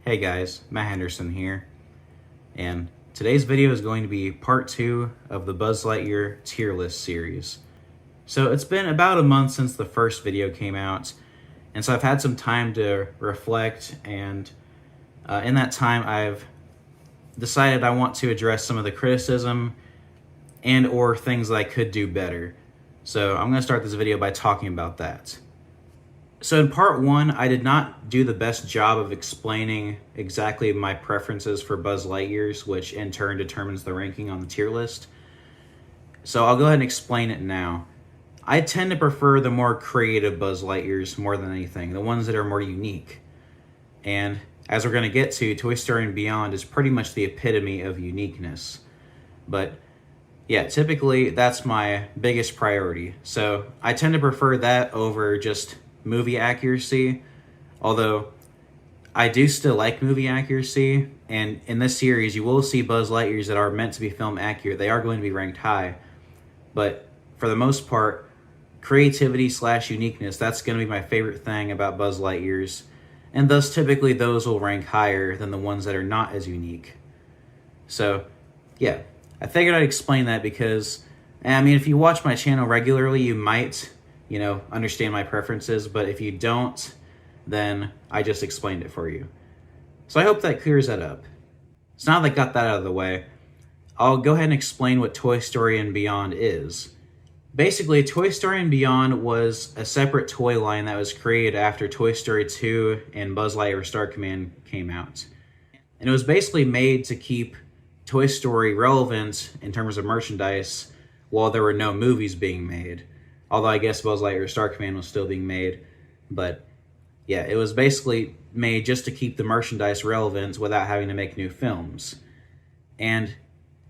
Hey guys, Matt Henderson here, and today's video is going to be part 2 of the Buzz Lightyear tier list series. So it's been about a month since the first video came out, and so I've had some time to reflect, and in that time I've decided I want to address some of the criticism and or things that I could do better. So I'm going to start this video by talking about that. So in part 1, I did not do the best job of explaining exactly my preferences for Buzz Lightyears, which in turn determines the ranking on the tier list. So I'll go ahead and explain it now. I tend to prefer the more creative Buzz Lightyears more than anything, the ones that are more unique. And as we're going to get to, Toy Story and Beyond is pretty much the epitome of uniqueness. But yeah, typically that's my biggest priority. So I tend to prefer that over just movie accuracy, although I do still like movie accuracy, and in this series you will see Buzz Lightyears that are meant to be film accurate. They are going to be ranked high, but for the most part, creativity / uniqueness, that's going to be my favorite thing about Buzz Lightyears, and thus typically those will rank higher than the ones that are not as unique. So yeah, I figured I'd explain that because, I mean, if you watch my channel regularly, you might understand my preferences, but if you don't, then I just explained it for you. So I hope that clears that up. So now that I got that out of the way, I'll go ahead and explain what Toy Story and Beyond is. Basically, Toy Story and Beyond was a separate toy line that was created after Toy Story 2 and Buzz Lightyear Star Command came out. And it was basically made to keep Toy Story relevant in terms of merchandise while there were no movies being made. Although I guess Buzz Lightyear Star Command was still being made. But yeah, it was basically made just to keep the merchandise relevant without having to make new films. And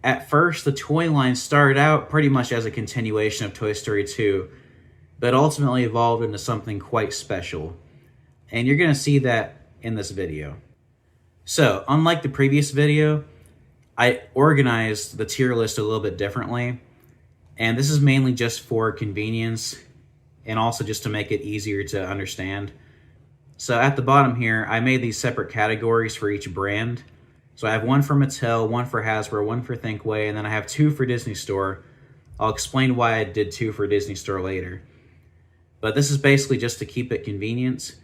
at first, the toy line started out pretty much as a continuation of Toy Story 2, but ultimately evolved into something quite special. And you're going to see that in this video. So, unlike the previous video, I organized the tier list a little bit differently. And this is mainly just for convenience and also just to make it easier to understand. So at the bottom here, I made these separate categories for each brand. So I have one for Mattel, one for Hasbro, one for Thinkway, and then I have 2 for Disney Store. I'll explain why I did 2 for Disney Store later. But this is basically just to keep it convenient,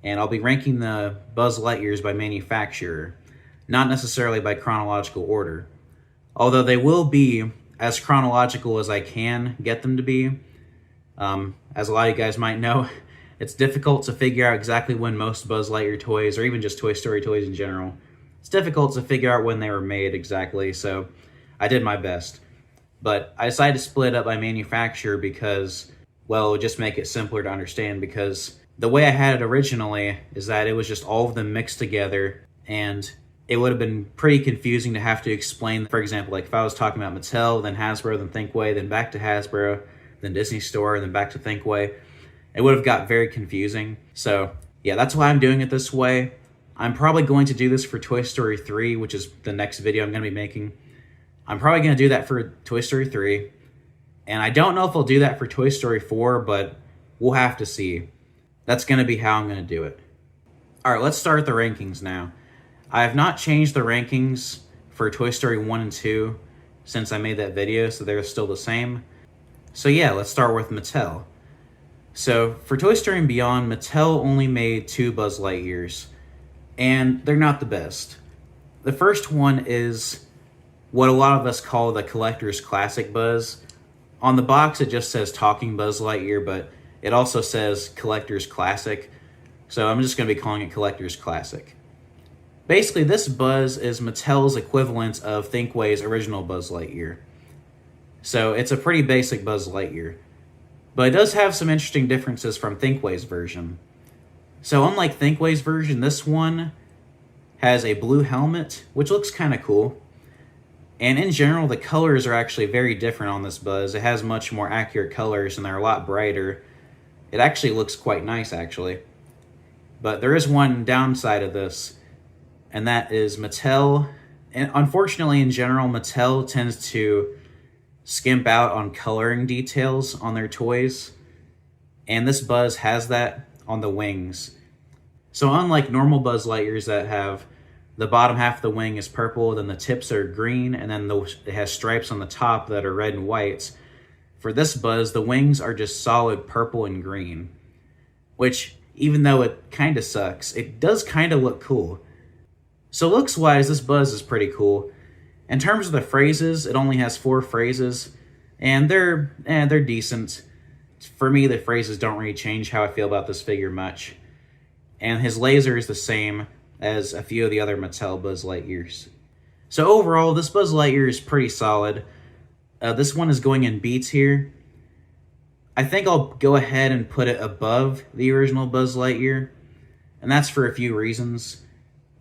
and I'll be ranking the Buzz Lightyears by manufacturer, not necessarily by chronological order. Although they will be as chronological as I can get them to be. As a lot of you guys might know, it's difficult to figure out exactly when most Buzz Lightyear toys, or even just Toy Story toys in general, it's difficult to figure out when they were made exactly, so I did my best. But I decided to split it up by manufacturer because, well, it would just make it simpler to understand, because the way I had it originally is that it was just all of them mixed together, and it would have been pretty confusing to have to explain. For example, like if I was talking about Mattel, then Hasbro, then Thinkway, then back to Hasbro, then Disney Store, and then back to Thinkway, it would have got very confusing. So yeah, that's why I'm doing it this way. I'm probably going to do this for Toy Story 3, which is the next video I'm going to be making. I'm probably going to do that for Toy Story 3. And I don't know if I'll do that for Toy Story 4, but we'll have to see. That's going to be how I'm going to do it. All right, let's start the rankings now. I have not changed the rankings for Toy Story 1 and 2 since I made that video, so they're still the same. So yeah, let's start with Mattel. So for Toy Story and Beyond, Mattel only made 2 Buzz Lightyears, and they're not the best. The first one is what a lot of us call the Collector's Classic Buzz. On the box it just says Talking Buzz Lightyear, but it also says Collector's Classic, so I'm just going to be calling it Collector's Classic. Basically, this Buzz is Mattel's equivalent of Thinkway's original Buzz Lightyear. So it's a pretty basic Buzz Lightyear. But it does have some interesting differences from Thinkway's version. So unlike Thinkway's version, this one has a blue helmet, which looks kind of cool. And in general, the colors are actually very different on this Buzz. It has much more accurate colors, and they're a lot brighter. It actually looks quite nice, actually. But there is one downside of this, and that is Mattel, and unfortunately in general, Mattel tends to skimp out on coloring details on their toys, and this Buzz has that on the wings. So unlike normal Buzz Lightyears that have The bottom half of the wing is purple, then the tips are green, and then it has stripes on the top that are red and white. For this Buzz, the wings are just solid purple and green, which, even though it kind of sucks, it does kind of look cool. So looks-wise, this Buzz is pretty cool. In terms of the phrases, it only has 4 phrases, and they're decent. For me, the phrases don't really change how I feel about this figure much. And his laser is the same as a few of the other Mattel Buzz Lightyears. So overall, this Buzz Lightyear is pretty solid. This one is going in B tier. I think I'll go ahead and put it above the original Buzz Lightyear, and that's for a few reasons.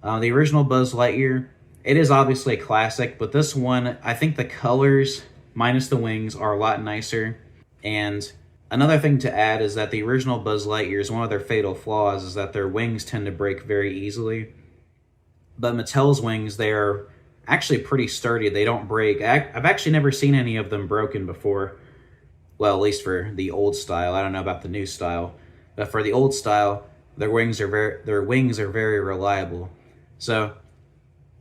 The original Buzz Lightyear, it is obviously a classic, but this one, I think the colors, minus the wings, are a lot nicer. And another thing to add is that the original Buzz Lightyears, one of their fatal flaws is that their wings tend to break very easily. But Mattel's wings, they are actually pretty sturdy. They don't break. I've actually never seen any of them broken before. Well, at least for the old style. I don't know about the new style. But for the old style, their wings are very reliable. So,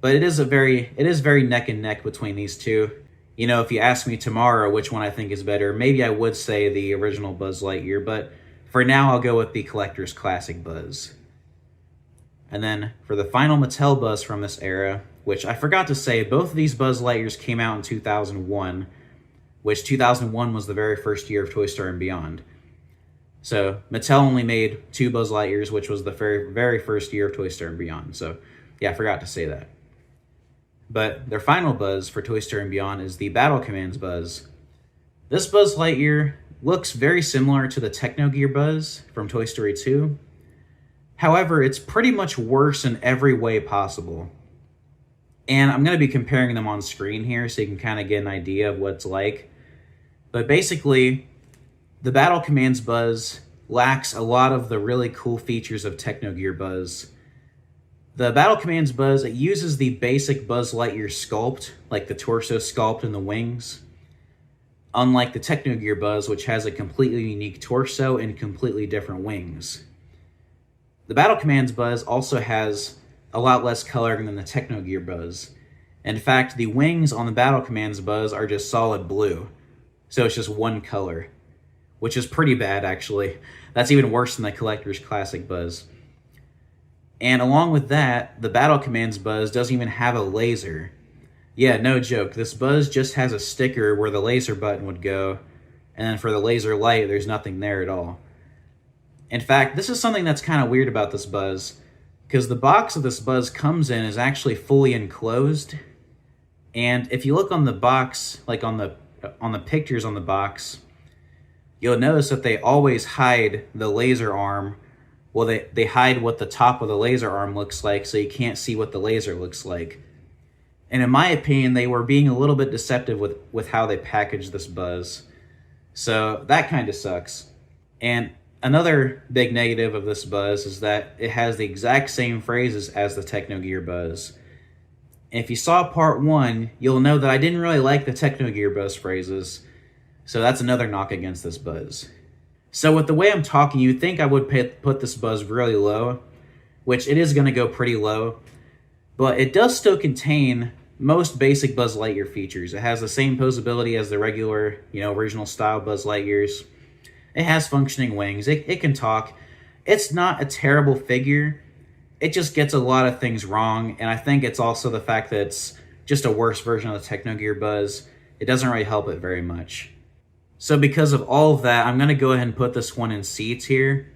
but it is very neck and neck between these two. You know, if you ask me tomorrow which one I think is better, maybe I would say the original Buzz Lightyear, but for now I'll go with the Collector's Classic Buzz. And then for the final Mattel Buzz from this era, which I forgot to say, both of these Buzz Lightyears came out in 2001, which 2001 was the very first year of Toy Story and Beyond. So Mattel only made 2 Buzz Lightyears, which was the very first year of Toy Story and Beyond. So yeah, I forgot to say that. But their final Buzz for Toy Story and Beyond is the Battle Commands Buzz. This Buzz Lightyear looks very similar to the Techno Gear Buzz from Toy Story 2. However, it's pretty much worse in every way possible. And I'm going to be comparing them on screen here so you can kind of get an idea of what it's like. But basically, the Battle Commands Buzz lacks a lot of the really cool features of Techno Gear Buzz. The Battle Commands Buzz, it uses the basic Buzz Lightyear sculpt, like the torso sculpt and the wings. Unlike the Techno Gear Buzz, which has a completely unique torso and completely different wings. The Battle Commands Buzz also has a lot less coloring than the Techno Gear Buzz. In fact, the wings on the Battle Commands Buzz are just solid blue. So it's just one color, which is pretty bad, actually. That's even worse than the Collector's Classic Buzz. And along with that, the Battle Commands Buzz doesn't even have a laser. Yeah, no joke. This Buzz just has a sticker where the laser button would go, and then for the laser light, there's nothing there at all. In fact, this is something that's kind of weird about this Buzz, because the box that this Buzz comes in is actually fully enclosed. And if you look on the box, like on the pictures on the box, you'll notice that they always hide the laser arm. Well, they hide what the top of the laser arm looks like, so you can't see what the laser looks like. And in my opinion, they were being a little bit deceptive with how they packaged this Buzz. So that kind of sucks. And another big negative of this Buzz is that it has the exact same phrases as the Techno Gear Buzz. And if you saw part 1, you'll know that I didn't really like the Techno Gear Buzz phrases. So that's another knock against this Buzz. So with the way I'm talking, you'd think I would put this Buzz really low, which it is going to go pretty low, but it does still contain most basic Buzz Lightyear features. It has the same posability as the regular, original style Buzz Lightyears. It has functioning wings. It can talk. It's not a terrible figure. It just gets a lot of things wrong, and I think it's also the fact that it's just a worse version of the Techno Gear Buzz. It doesn't really help it very much. So because of all of that, I'm going to go ahead and put this one in C tier.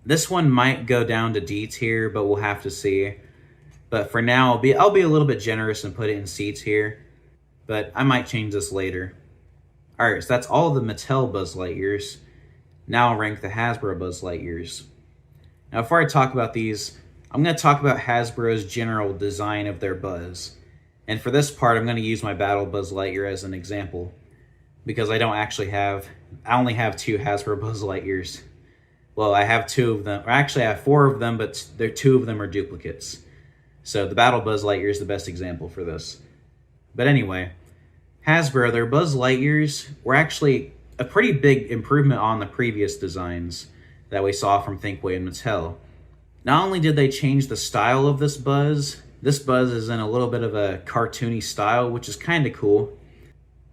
This one might go down to D tier, but we'll have to see. But for now, I'll be a little bit generous and put it in C tier. But I might change this later. Alright, so that's all of the Mattel Buzz Lightyears. Now I'll rank the Hasbro Buzz Lightyears. Now before I talk about these, I'm going to talk about Hasbro's general design of their Buzz. And for this part, I'm going to use my Battle Buzz Lightyear as an example. Because I only have 2 Hasbro Buzz Lightyears. Well, I have 2 of them. Or actually, I have 4 of them, but 2 of them are duplicates. So the Battle Buzz Lightyear is the best example for this. But anyway, Hasbro, their Buzz Lightyears were actually a pretty big improvement on the previous designs that we saw from Thinkway and Mattel. Not only did they change the style of this Buzz, This Buzz is in a little bit of a cartoony style, which is kind of cool.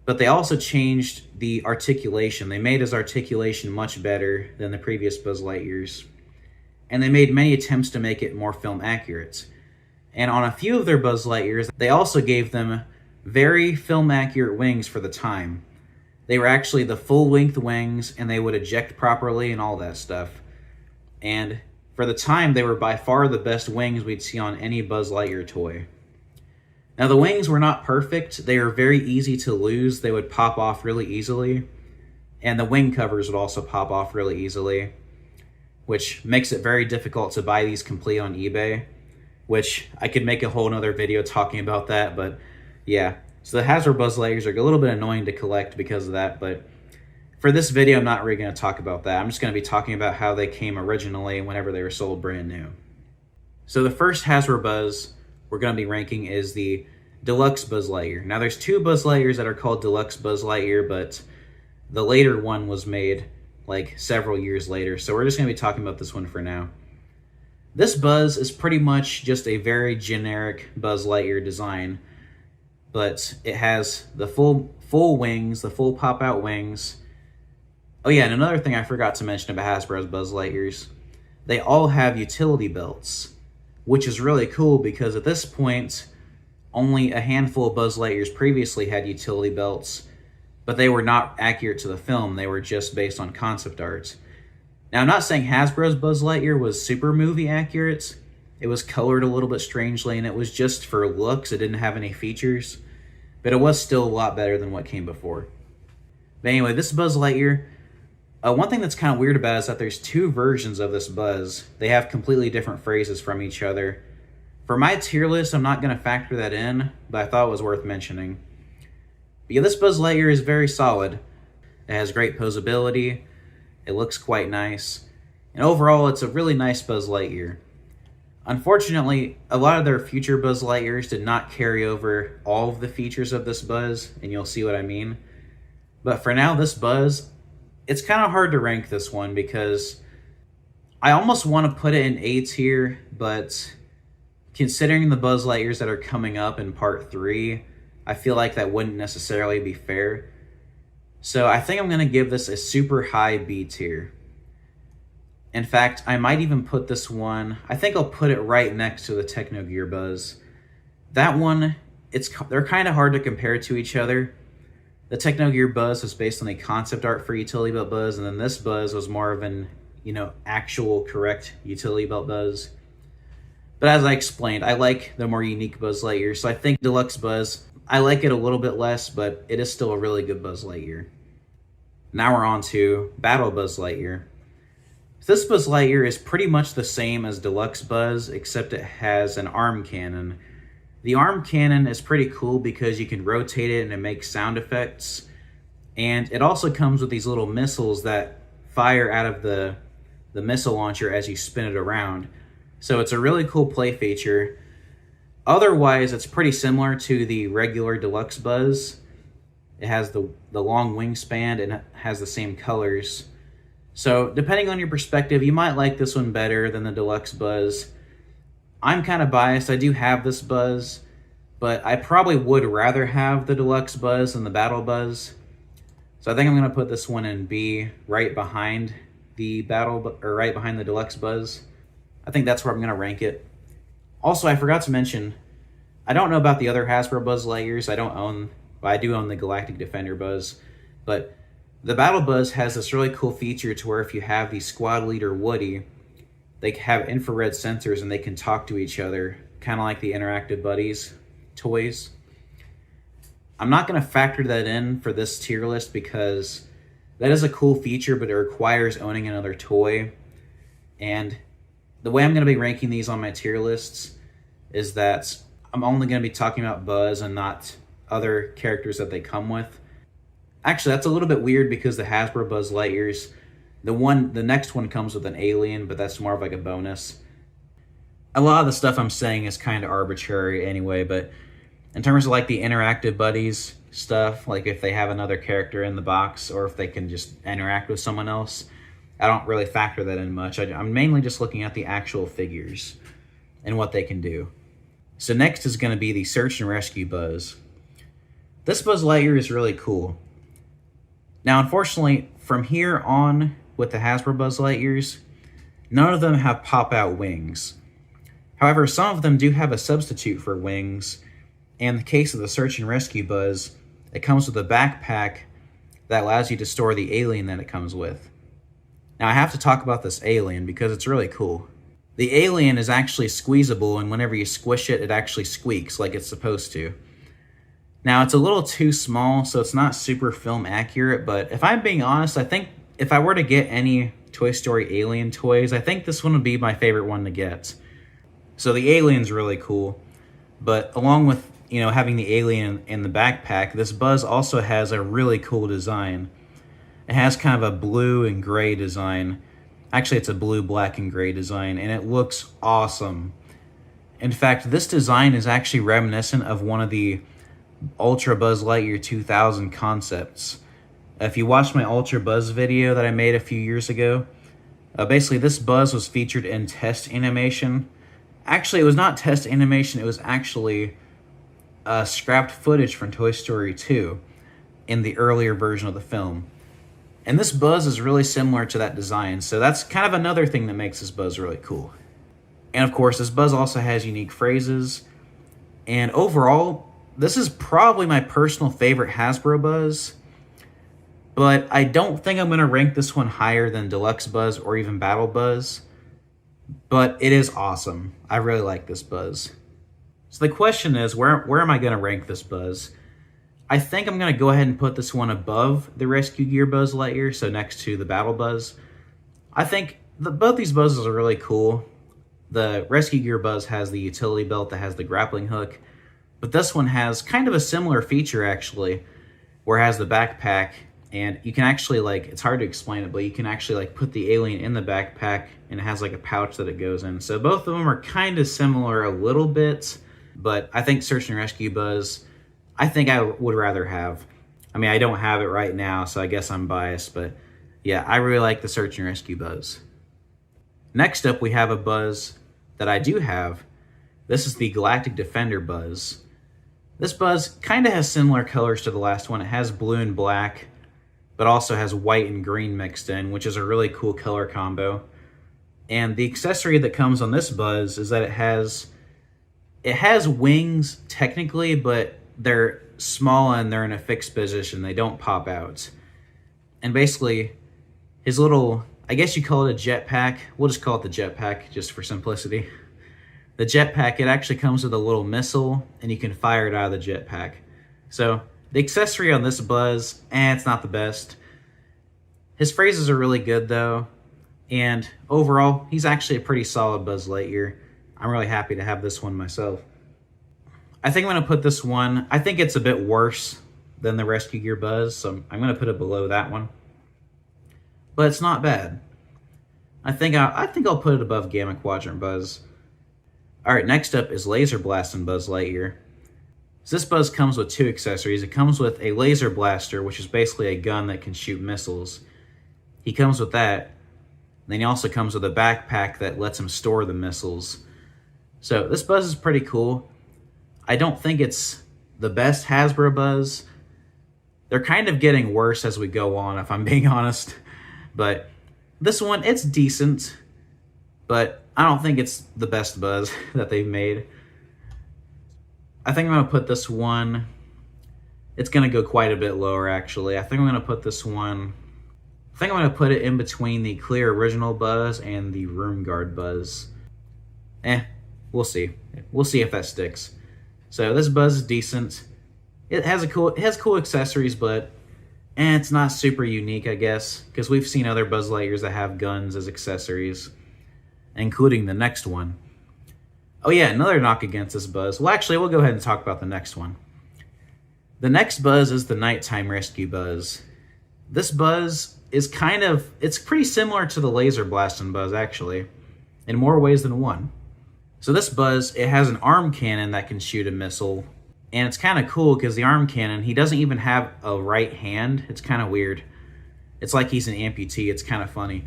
But they also changed the articulation. They made his articulation much better than the previous Buzz Lightyears. And they made many attempts to make it more film accurate. And on a few of their Buzz Lightyears, they also gave them very film accurate wings for the time. They were actually the full length wings, and they would eject properly and all that stuff. And for the time, they were by far the best wings we'd see on any Buzz Lightyear toy. Now, the wings were not perfect. They were very easy to lose. They would pop off really easily. And the wing covers would also pop off really easily, which makes it very difficult to buy these complete on eBay, which I could make a whole nother video talking about that, but yeah. So the Hasbro Buzz Lightyears are a little bit annoying to collect because of that, but for this video, I'm not really going to talk about that. I'm just going to be talking about how they came originally whenever they were sold brand new. So the first Hasbro Buzz we're going to be ranking is the Deluxe Buzz Lightyear. Now there's two Buzz Lightyears that are called Deluxe Buzz Lightyear, but the later one was made like several years later, so we're just going to be talking about this one for now. This Buzz is pretty much just a very generic Buzz Lightyear design, but it has the full wings, the full pop-out wings. Oh yeah, and another thing I forgot to mention about Hasbro's Buzz Lightyears, they all have utility belts, which is really cool because at this point, only a handful of Buzz Lightyears previously had utility belts, but they were not accurate to the film. They were just based on concept art. Now, I'm not saying Hasbro's Buzz Lightyear was super movie accurate. It was colored a little bit strangely, and it was just for looks. It didn't have any features, but it was still a lot better than what came before. But anyway, this Buzz Lightyear, one thing that's kind of weird about it is that there's two versions of this Buzz. They have completely different phrases from each other. For my tier list, I'm not going to factor that in, but I thought it was worth mentioning. But yeah, this Buzz Lightyear is very solid. It has great posability. It looks quite nice. And overall, it's a really nice Buzz Lightyear. Unfortunately, a lot of their future Buzz Lightyears did not carry over all of the features of this Buzz, and you'll see what I mean. But for now, this Buzz, it's kind of hard to rank this one because I almost want to put it in A tier, but considering the Buzz Lightyears that are coming up in part 3, I feel like that wouldn't necessarily be fair. So I think I'm going to give this a super high B tier. In fact, I might even put this one, I think I'll put it right next to the Techno Gear Buzz. That one, they're kind of hard to compare to each other. The Techno Gear Buzz was based on a concept art for utility belt Buzz, and then this Buzz was more of an, actual correct utility belt Buzz. But as I explained, I like the more unique Buzz Lightyear, so I think Deluxe Buzz, I like it a little bit less, but it is still a really good Buzz Lightyear. Now we're on to Battle Buzz Lightyear. This Buzz Lightyear is pretty much the same as Deluxe Buzz, except it has an arm cannon. The arm cannon is pretty cool because you can rotate it and it makes sound effects. And it also comes with these little missiles that fire out of the missile launcher as you spin it around. So it's a really cool play feature. Otherwise, it's pretty similar to the regular Deluxe Buzz. It has the long wingspan and it has the same colors. So depending on your perspective, you might like this one better than the Deluxe Buzz. I'm kind of biased. I do have this Buzz, but I probably would rather have the Deluxe Buzz than the Battle Buzz. So I think I'm going to put this one in B, right behind the right behind the Deluxe Buzz. I think that's where I'm going to rank it. Also, I forgot to mention, I don't know about the other Hasbro Buzz Lightyears. I do own the Galactic Defender Buzz, but the Battle Buzz has this really cool feature to where if you have the squad leader Woody, they have infrared sensors and they can talk to each other, kind of like the Interactive Buddies toys. I'm not going to factor that in for this tier list because that is a cool feature, but it requires owning another toy. And the way I'm going to be ranking these on my tier lists is that I'm only going to be talking about Buzz and not other characters that they come with. Actually, that's a little bit weird because the Hasbro Buzz Lightyears, the next one comes with an alien, but that's more of like a bonus. A lot of the stuff I'm saying is kind of arbitrary anyway, but in terms of like the Interactive Buddies stuff, like if they have another character in the box or if they can just interact with someone else, I don't really factor that in much. I'm mainly just looking at the actual figures and what they can do. So next is going to be the Search and Rescue Buzz. This Buzz Lightyear is really cool. Now, unfortunately, from here on with the Hasbro Buzz Lightyears, none of them have pop-out wings. However, some of them do have a substitute for wings. And in the case of the Search and Rescue Buzz, it comes with a backpack that allows you to store the alien that it comes with. Now, I have to talk about this alien because it's really cool. The alien is actually squeezable, and whenever you squish it, it actually squeaks like it's supposed to. Now, it's a little too small, so it's not super film accurate, but if I'm being honest, I think if I were to get any Toy Story alien toys, I think this one would be my favorite one to get. So the alien's really cool, but along with, having the alien in the backpack, this Buzz also has a really cool design. It has kind of a blue and gray design. Actually, it's a blue, black, and gray design, and it looks awesome. In fact, this design is actually reminiscent of one of the Ultra Buzz Lightyear 2000 concepts. If you watched my Ultra Buzz video that I made a few years ago, basically this Buzz was featured in test animation. Actually, it was not test animation, it was actually scrapped footage from Toy Story 2 in the earlier version of the film. And this Buzz is really similar to that design, so that's kind of another thing that makes this Buzz really cool. And of course, this Buzz also has unique phrases. And overall, this is probably my personal favorite Hasbro Buzz. But I don't think I'm going to rank this one higher than Deluxe Buzz or even Battle Buzz. But it is awesome. I really like this Buzz. So the question is, where am I going to rank this Buzz? I think I'm going to go ahead and put this one above the Rescue Gear Buzz Lightyear, so next to the Battle Buzz. I think both these Buzzes are really cool. The Rescue Gear Buzz has the utility belt that has the grappling hook, but this one has kind of a similar feature, actually, where it has the backpack, and you can actually, it's hard to explain it, but you can actually, put the alien in the backpack, and it has, a pouch that it goes in. So both of them are kind of similar a little bit, but I think Search and Rescue Buzz, I think I would rather have. I mean, I don't have it right now, so I guess I'm biased, but yeah, I really like the Search and Rescue Buzz. Next up, we have a Buzz that I do have. This is the Galactic Defender Buzz. This Buzz kind of has similar colors to the last one. It has blue and black, but also has white and green mixed in, which is a really cool color combo. And the accessory that comes on this Buzz is that it has wings technically, but they're small and they're in a fixed position. They don't pop out. And basically, his little, I guess you call it a jetpack. We'll just call it the jetpack just for simplicity. The jetpack, it actually comes with a little missile, and you can fire it out of the jetpack. So the accessory on this Buzz, it's not the best. His phrases are really good though, and overall, he's actually a pretty solid Buzz Lightyear. I'm really happy to have this one myself. I think I'm going to put this one, I think it's a bit worse than the Rescue Gear Buzz, so I'm going to put it below that one. But it's not bad. I think I'll put it above Gamma Quadrant Buzz. Alright, next up is Laser Blast and Buzz Lightyear. So this Buzz comes with two accessories. It comes with a laser blaster, which is basically a gun that can shoot missiles. He comes with that. Then he also comes with a backpack that lets him store the missiles. So this Buzz is pretty cool. I don't think it's the best Hasbro Buzz. They're kind of getting worse as we go on, if I'm being honest. But this one, it's decent. But I don't think it's the best Buzz that they've made. I think I'm going to put this one, it's going to go quite a bit lower actually. I think I'm going to put this one, I think I'm going to put it in between the clear original Buzz and the Room Guard Buzz. We'll see. We'll see if that sticks. So this Buzz is decent. It has cool accessories, but it's not super unique, I guess, because we've seen other Buzz Lightyears that have guns as accessories, including the next one. Oh yeah, another knock against this Buzz. Well, actually, we'll go ahead and talk about the next one. The next Buzz is the Nighttime Rescue Buzz. This Buzz is it's pretty similar to the Laser Blasting Buzz, actually, in more ways than one. So this Buzz, it has an arm cannon that can shoot a missile, and it's kind of cool because the arm cannon, he doesn't even have a right hand. It's kind of weird. It's like he's an amputee. It's kind of funny.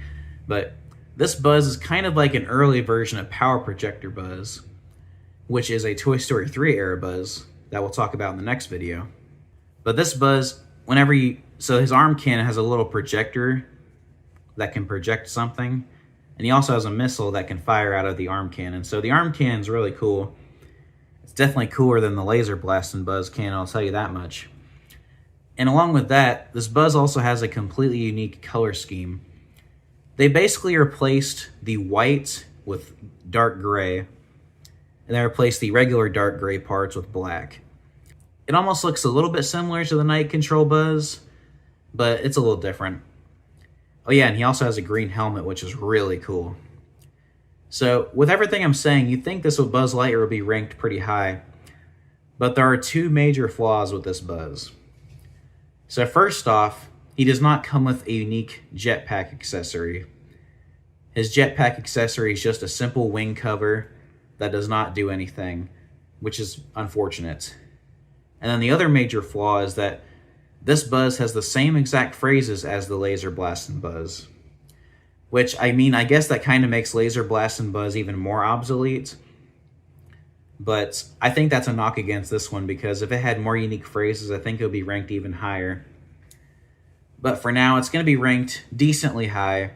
But this Buzz is kind of like an early version of Power Projector Buzz. which is a Toy Story 3 era Buzz that we'll talk about in the next video. But this Buzz, so his arm cannon has a little projector that can project something, and he also has a missile that can fire out of the arm cannon. So the arm cannon's really cool. It's definitely cooler than the laser blasting Buzz cannon, I'll tell you that much. And along with that, this Buzz also has a completely unique color scheme. They basically replaced the white with dark gray, and they replaced the regular dark gray parts with black. It almost looks a little bit similar to the Night Control Buzz, but it's a little different. Oh yeah, and he also has a green helmet, which is really cool. So, with everything I'm saying, you'd think this Buzz Lightyear would be ranked pretty high, but there are two major flaws with this Buzz. So first off, he does not come with a unique jetpack accessory. His jetpack accessory is just a simple wing cover that does not do anything, which is unfortunate. And then the other major flaw is that this Buzz has the same exact phrases as the Laser Blastin' Buzz. Which, I mean, I guess that kind of makes Laser Blastin' Buzz even more obsolete. But I think that's a knock against this one, because if it had more unique phrases, I think it would be ranked even higher. But for now, it's going to be ranked decently high,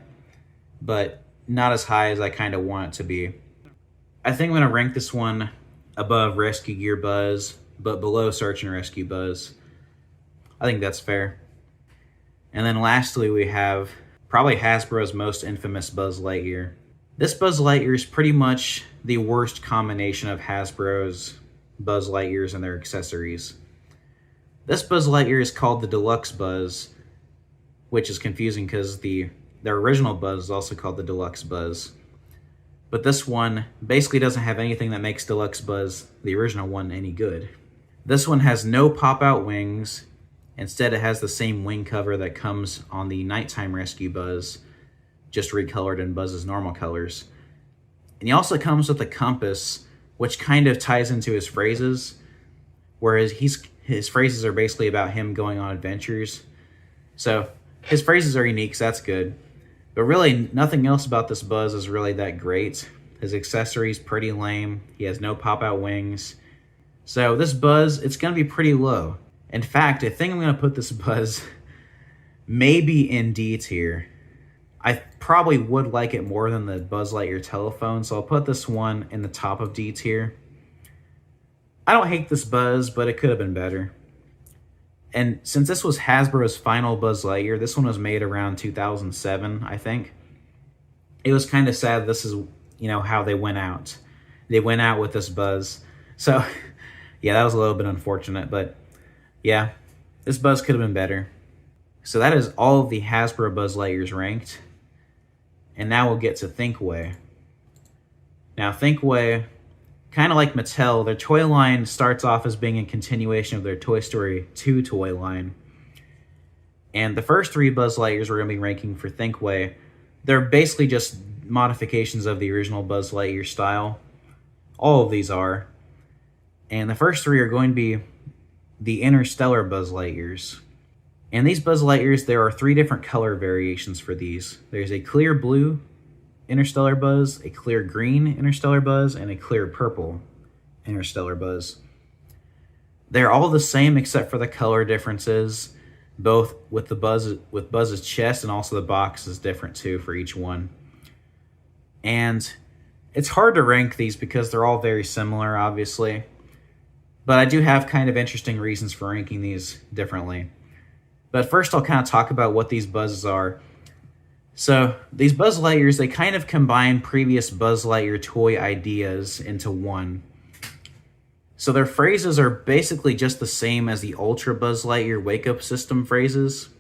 but not as high as I kind of want it to be. I think I'm going to rank this one above Rescue Gear Buzz, but below Search and Rescue Buzz. I think that's fair. And then lastly, we have probably Hasbro's most infamous Buzz Lightyear. This Buzz Lightyear is pretty much the worst combination of Hasbro's Buzz Lightyears and their accessories. This Buzz Lightyear is called the Deluxe Buzz, which is confusing because their original Buzz is also called the Deluxe Buzz. But this one basically doesn't have anything that makes Deluxe Buzz, the original one, any good. This one has no pop-out wings. Instead, it has the same wing cover that comes on the Nighttime Rescue Buzz, just recolored in Buzz's normal colors. And he also comes with a compass, which kind of ties into his phrases, whereas his phrases are basically about him going on adventures. So his phrases are unique, so that's good. But really, nothing else about this Buzz is really that great. His accessories pretty lame. He has no pop-out wings. So this Buzz, it's going to be pretty low. In fact, I think I'm going to put this Buzz maybe in D tier. I probably would like it more than the Buzz Lightyear telephone, so I'll put this one in the top of D tier. I don't hate this Buzz, but it could have been better. And since this was Hasbro's final Buzz Lightyear, this one was made around 2007, I think. It was kind of sad this is, how they went out. They went out with this Buzz. So, yeah, that was a little bit unfortunate, but yeah, this Buzz could have been better. So that is all of the Hasbro Buzz Lightyears ranked. And now we'll get to Thinkway. Now, Thinkway, kind of like Mattel, their toy line starts off as being a continuation of their Toy Story 2 toy line. And the first three Buzz Lightyears we're going to be ranking for Thinkway, they're basically just modifications of the original Buzz Lightyear style. All of these are. And the first three are going to be the Interstellar Buzz Lightyears. And these Buzz Lightyears, there are three different color variations for these. There's a clear blue Interstellar Buzz, a clear green Interstellar Buzz, and a clear purple Interstellar Buzz. They're all the same except for the color differences, both with Buzz's chest, and also the box is different too for each one. And it's hard to rank these because they're all very similar, obviously. But I do have kind of interesting reasons for ranking these differently. But first I'll kind of talk about what these Buzzes are. So these Buzz Lightyears, they kind of combine previous Buzz Lightyear toy ideas into one. So their phrases are basically just the same as the Ultra Buzz Lightyear wake-up system phrases.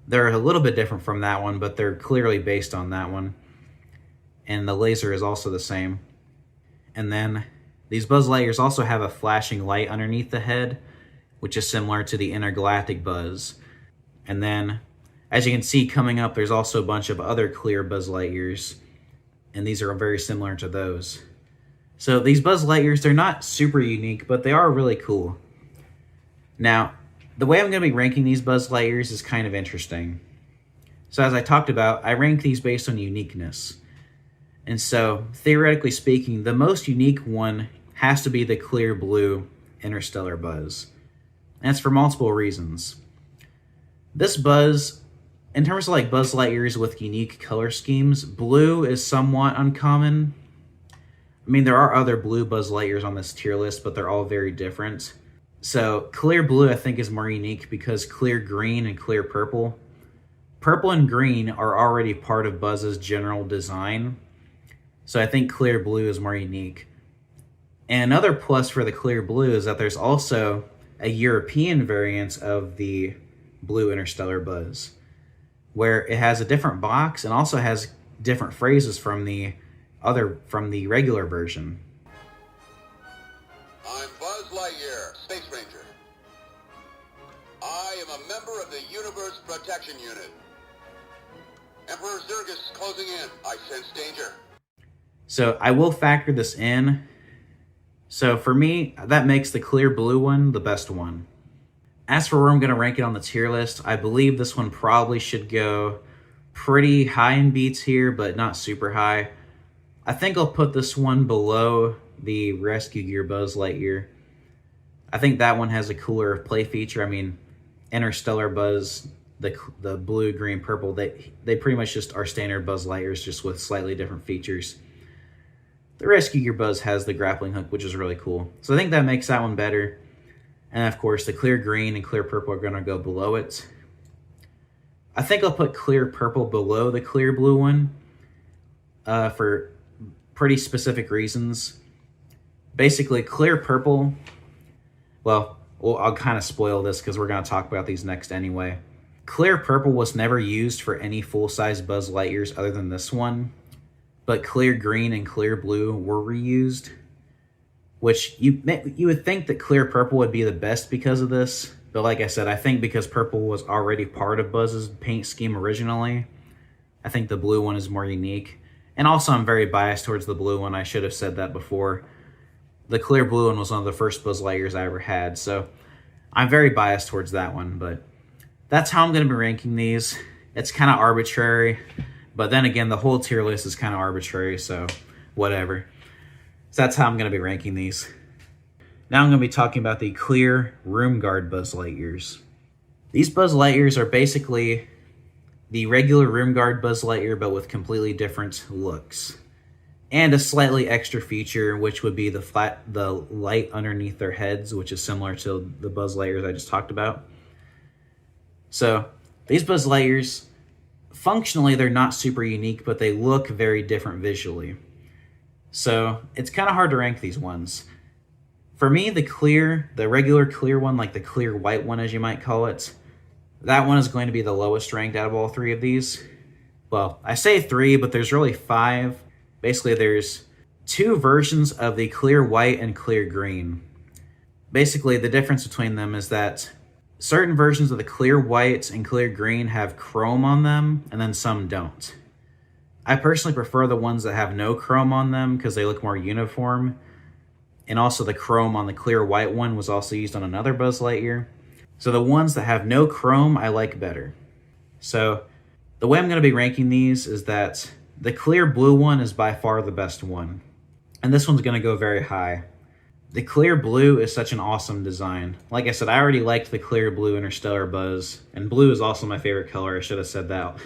They're a little bit different from that one, but they're clearly based on that one. And the laser is also the same. And then these Buzz Lightyears also have a flashing light underneath the head, which is similar to the Intergalactic Buzz. And then, as you can see coming up, there's also a bunch of other clear Buzz Lightyears, and these are very similar to those. So these Buzz Lightyears, they're not super unique, but they are really cool. Now, the way I'm going to be ranking these Buzz Lightyears is kind of interesting. So as I talked about, I rank these based on uniqueness. And so, theoretically speaking, the most unique one has to be the clear blue Interstellar Buzz. And it's for multiple reasons. This Buzz, in terms of like Buzz Lightyears with unique color schemes, blue is somewhat uncommon. I mean, there are other blue Buzz Lightyears on this tier list, but they're all very different. So clear blue, I think, is more unique because clear green and clear purple and green are already part of Buzz's general design. So I think clear blue is more unique. And another plus for the clear blue is that there's also a European variant of the blue Interstellar Buzz, where it has a different box and also has different phrases from the regular version. I'm Buzz Lightyear, Space Ranger. I am a member of the Universe Protection Unit. Emperor Zurgis closing in. I sense danger. So I will factor this in. So for me, that makes the clear blue one the best one. As for where I'm going to rank it on the tier list, I believe this one probably should go pretty high in B tier, but not super high. I think I'll put this one below the Rescue Gear Buzz Lightyear. I think that one has a cooler play feature. I mean, Interstellar Buzz, the blue, green, purple, they pretty much just are standard Buzz Lightyears, just with slightly different features. The Rescue Gear Buzz has the grappling hook, which is really cool. So I think that makes that one better. And of course, the clear green and clear purple are going to go below it. I think I'll put clear purple below the clear blue one for pretty specific reasons. Basically, clear purple, well, I'll kind of spoil this because we're going to talk about these next anyway. Clear purple was never used for any full-size Buzz Lightyears other than this one, but clear green and clear blue were reused, which you would think that clear purple would be the best because of this, but like I said, I think because purple was already part of Buzz's paint scheme originally, I think the blue one is more unique. And also, I'm very biased towards the blue one. I should have said that before. The clear blue one was one of the first Buzz Lightyears I ever had, so I'm very biased towards that one, but that's how I'm going to be ranking these. It's kind of arbitrary, but then again, the whole tier list is kind of arbitrary, so whatever. So that's how I'm going to be ranking these. Now I'm going to be talking about the clear Room Guard Buzz Lightyears. These Buzz Lightyears are basically the regular Room Guard Buzz Lightyear, but with completely different looks. And a slightly extra feature, which would be the light underneath their heads, which is similar to the Buzz Lightyears I just talked about. So these Buzz Lightyears, functionally, they're not super unique, but they look very different visually. So it's kind of hard to rank these ones. For me, the regular clear one, like the clear white one as you might call it, that one is going to be the lowest ranked out of all three of these. Well, I say 3, but there's really 5. Basically, there's 2 versions of the clear white and clear green. Basically, the difference between them is that certain versions of the clear white and clear green have chrome on them, and then some don't. I personally prefer the ones that have no chrome on them because they look more uniform. And also the chrome on the clear white one was also used on another Buzz Lightyear. So the ones that have no chrome, I like better. So the way I'm going to be ranking these is that the clear blue one is by far the best one. And this one's going to go very high. The clear blue is such an awesome design. Like I said, I already liked the clear blue Interstellar Buzz. And blue is also my favorite color. I should have said that.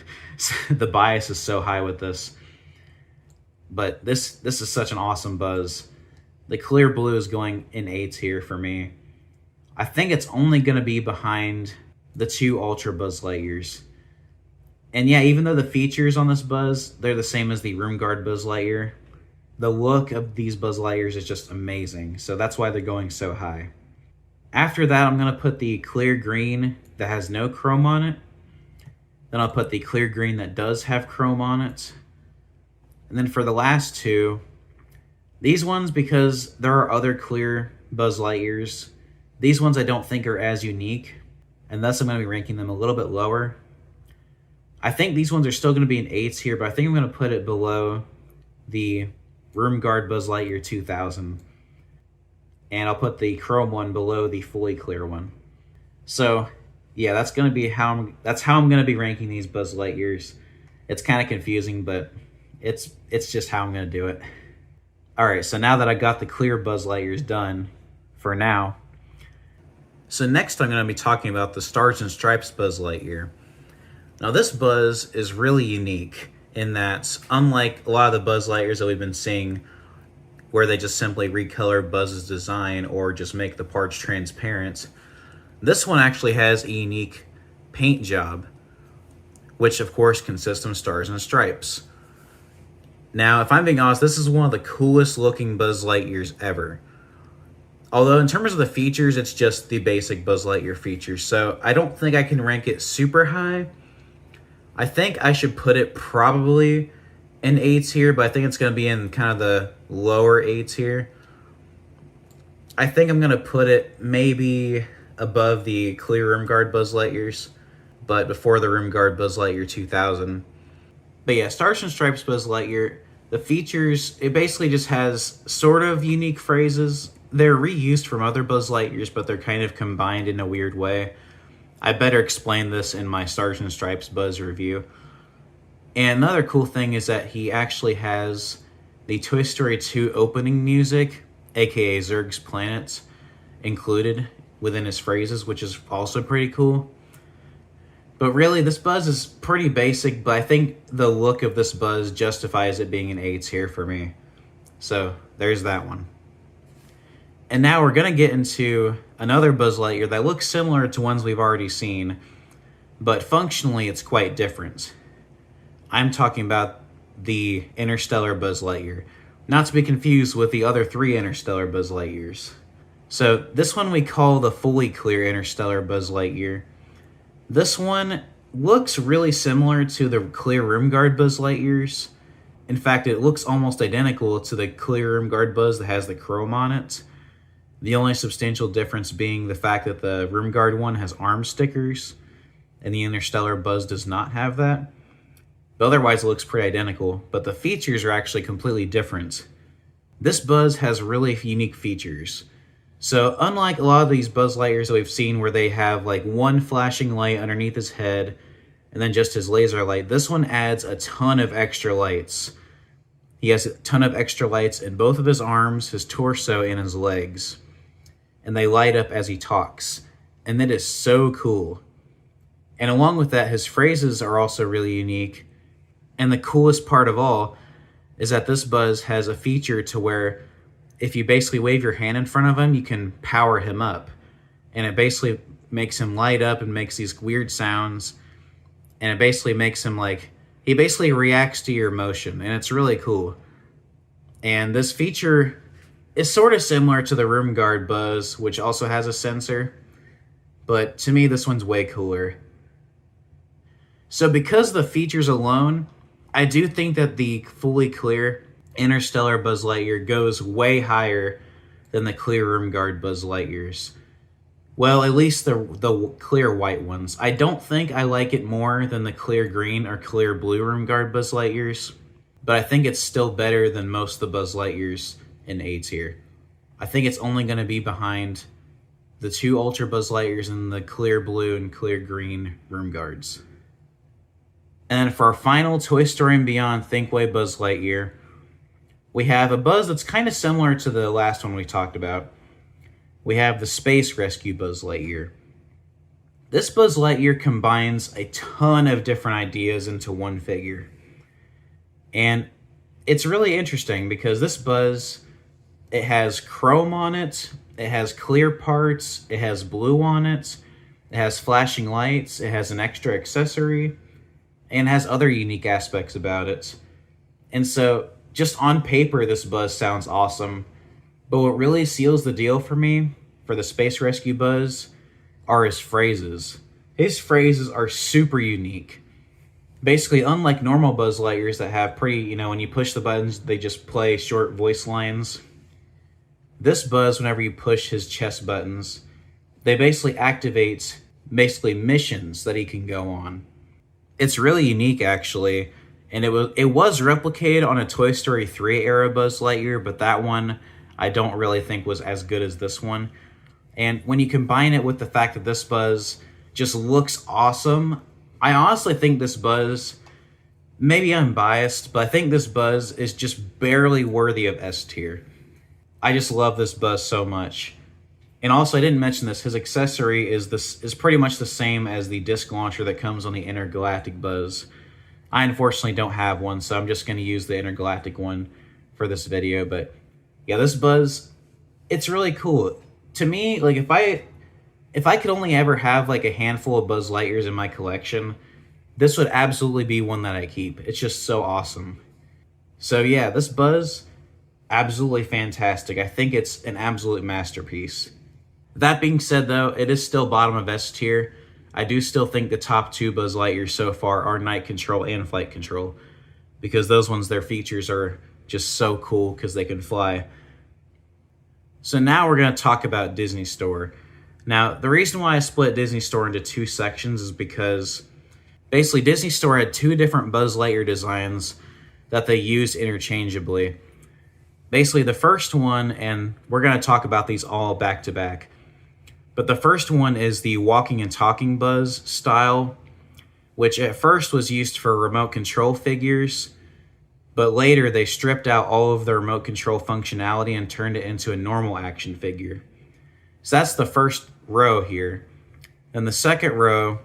The bias is so high with this. But this is such an awesome Buzz. The clear blue is going in A tier for me. I think it's only going to be behind the 2 Ultra Buzz Lightyears. And yeah, even though the features on this Buzz, they're the same as the Room Guard Buzz Lightyear, the look of these Buzz Lightyears is just amazing. So that's why they're going so high. After that, I'm going to put the clear green that has no chrome on it. Then I'll put the clear green that does have chrome on it. And then for the last 2, these ones, because there are other clear Buzz Lightyears, these ones I don't think are as unique, and thus I'm going to be ranking them a little bit lower. I think these ones are still going to be in A tier, but I think I'm going to put it below the Room Guard Buzz Lightyear 2000. And I'll put the chrome one below the fully clear one. So, yeah, that's going to be how I'm going to be ranking these Buzz Lightyears. It's kind of confusing, but it's just how I'm going to do it. Alright, so now that I got the clear Buzz Lightyears done, for now. So next I'm going to be talking about the Stars and Stripes Buzz Lightyear. Now this Buzz is really unique in that, unlike a lot of the Buzz Lightyears that we've been seeing, where they just simply recolor Buzz's design or just make the parts transparent, this one actually has a unique paint job, which of course consists of stars and stripes. Now, if I'm being honest, this is one of the coolest looking Buzz Lightyears ever. Although in terms of the features, it's just the basic Buzz Lightyear features, so I don't think I can rank it super high. I think I should put it probably in A tier, but I think it's going to be in kind of the lower A tier. I think I'm going to put it maybe above the clear Room Guard Buzz Lightyears, but before the Room Guard Buzz Lightyear 2000. But yeah, Stars and Stripes Buzz Lightyear, the features, it basically just has sort of unique phrases. They're reused from other Buzz Lightyears, but they're kind of combined in a weird way. I better explain this in my Stars and Stripes Buzz review. And another cool thing is that he actually has the Toy Story 2 opening music, aka Zurg's Planet, included within his phrases, which is also pretty cool. But really, this Buzz is pretty basic, but I think the look of this Buzz justifies it being an A tier for me. So, there's that one. And now we're going to get into another Buzz Lightyear that looks similar to ones we've already seen, but functionally it's quite different. I'm talking about the Interstellar Buzz Lightyear, not to be confused with the other 3 Interstellar Buzz Lightyears. So this one we call the fully clear Interstellar Buzz Lightyear. This one looks really similar to the clear Room Guard Buzz Lightyears. In fact, it looks almost identical to the clear Room Guard Buzz that has the chrome on it. The only substantial difference being the fact that the Room Guard one has arm stickers, and the Interstellar Buzz does not have that. But otherwise it looks pretty identical, but the features are actually completely different. This Buzz has really unique features. So unlike a lot of these Buzz Lightyears that we've seen where they have like one flashing light underneath his head and then just his laser light, this one adds a ton of extra lights. He has a ton of extra lights in both of his arms, his torso, and his legs. And they light up as he talks. And that is so cool. And along with that, his phrases are also really unique. And the coolest part of all is that this Buzz has a feature to where if you basically wave your hand in front of him, you can power him up. And it basically makes him light up and makes these weird sounds. And it basically makes him like, he basically reacts to your motion. And it's really cool. And this feature is sort of similar to the Room Guard Buzz, which also has a sensor. But to me, this one's way cooler. So because of the features alone, I do think that the fully clear Interstellar Buzz Lightyear goes way higher than the clear Room Guard Buzz Lightyears. Well, at least the clear white ones. I don't think I like it more than the clear green or clear blue Room Guard Buzz Lightyears, but I think it's still better than most of the Buzz Lightyears in A tier. I think it's only going to be behind the 2 Ultra Buzz Lightyears and the clear blue and clear green Room Guards. And then for our final Toy Story and Beyond Thinkway Buzz Lightyear, we have a Buzz that's kind of similar to the last one we talked about. We have the Space Rescue Buzz Lightyear. This Buzz Lightyear combines a ton of different ideas into one figure. And it's really interesting because this Buzz, it has chrome on it, it has clear parts, it has blue on it, it has flashing lights, it has an extra accessory, and has other unique aspects about it. And so, just on paper, this Buzz sounds awesome. But what really seals the deal for me, for the Space Rescue Buzz, are his phrases. His phrases are super unique. Basically, unlike normal Buzz Lightyears that have pretty, when you push the buttons, they just play short voice lines. This Buzz, whenever you push his chest buttons, they basically activate missions that he can go on. It's really unique, actually, and it was replicated on a Toy Story 3 era Buzz Lightyear, but that one I don't really think was as good as this one. And when you combine it with the fact that this Buzz just looks awesome, I honestly think this Buzz maybe I'm biased, but I think this Buzz is just barely worthy of S tier. I just love this Buzz so much. And also, I didn't mention this, his accessory is pretty much the same as the disc launcher that comes on the Intergalactic Buzz. I unfortunately don't have one, so I'm just going to use the Intergalactic one for this video. But yeah, this Buzz, it's really cool. To me, like if I could only ever have like a handful of Buzz Lightyears in my collection, this would absolutely be one that I keep. It's just so awesome. So yeah, this Buzz, absolutely fantastic. I think it's an absolute masterpiece. That being said though, it is still bottom of S tier. I do still think the top two Buzz Lightyears so far are Night Control and Flight Control, because those ones, their features are just so cool because they can fly. So now we're going to talk about Disney Store. Now, the reason why I split Disney Store into two sections is because basically Disney Store had two different Buzz Lightyear designs that they used interchangeably. Basically, the first one, and we're going to talk about these all back to back, but the first one is the walking and talking Buzz style, which at first was used for remote control figures, but later they stripped out all of the remote control functionality and turned it into a normal action figure. So that's the first row here. And the second row,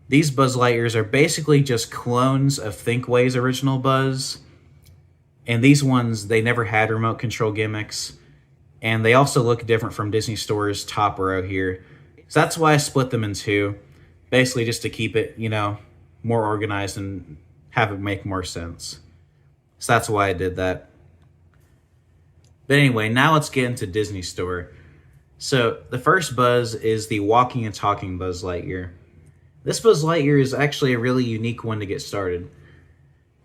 these Buzz Lightyears are basically just clones of Thinkway's original Buzz. And these ones, they never had remote control gimmicks. And they also look different from Disney Store's top row here. So that's why I split them in two. Basically just to keep it, more organized and have it make more sense. So that's why I did that. But anyway, now let's get into Disney Store. So the first Buzz is the walking and talking Buzz Lightyear. This Buzz Lightyear is actually a really unique one to get started.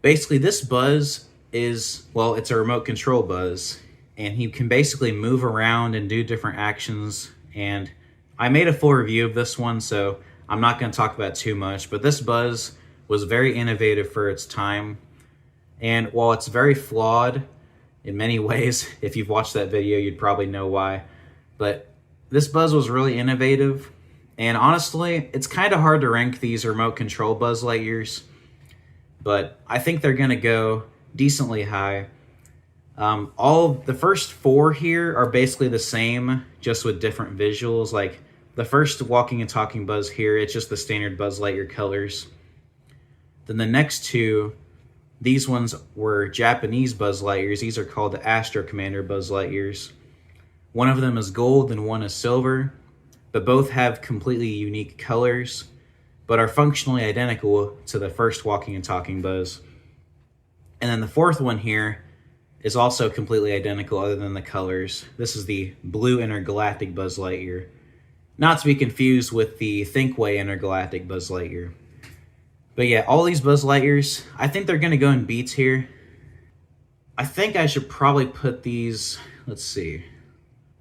Basically, this Buzz is, well, it's a remote control Buzz, and he can basically move around and do different actions. And I made a full review of this one, so I'm not going to talk about it too much, but this Buzz was very innovative for its time. And while it's very flawed in many ways, if you've watched that video, you'd probably know why. But this Buzz was really innovative. And honestly, it's kind of hard to rank these remote control Buzz Lightyears, but I think they're going to go decently high. All of the first four here are basically the same, just with different visuals. Like the first walking and talking Buzz here, it's just the standard Buzz Lightyear colors. Then the next two, these ones were Japanese Buzz Lightyears. These are called the Astro Commander Buzz Lightyears. One of them is gold and one is silver, but both have completely unique colors, but are functionally identical to the first walking and talking Buzz. And then the fourth one here is also completely identical other than the colors. This is the blue Intergalactic Buzz Lightyear, not to be confused with the Thinkway Intergalactic Buzz Lightyear. But yeah, all these Buzz Lightyears, I think they're going to go in beats here. I think I should probably put these, let's see.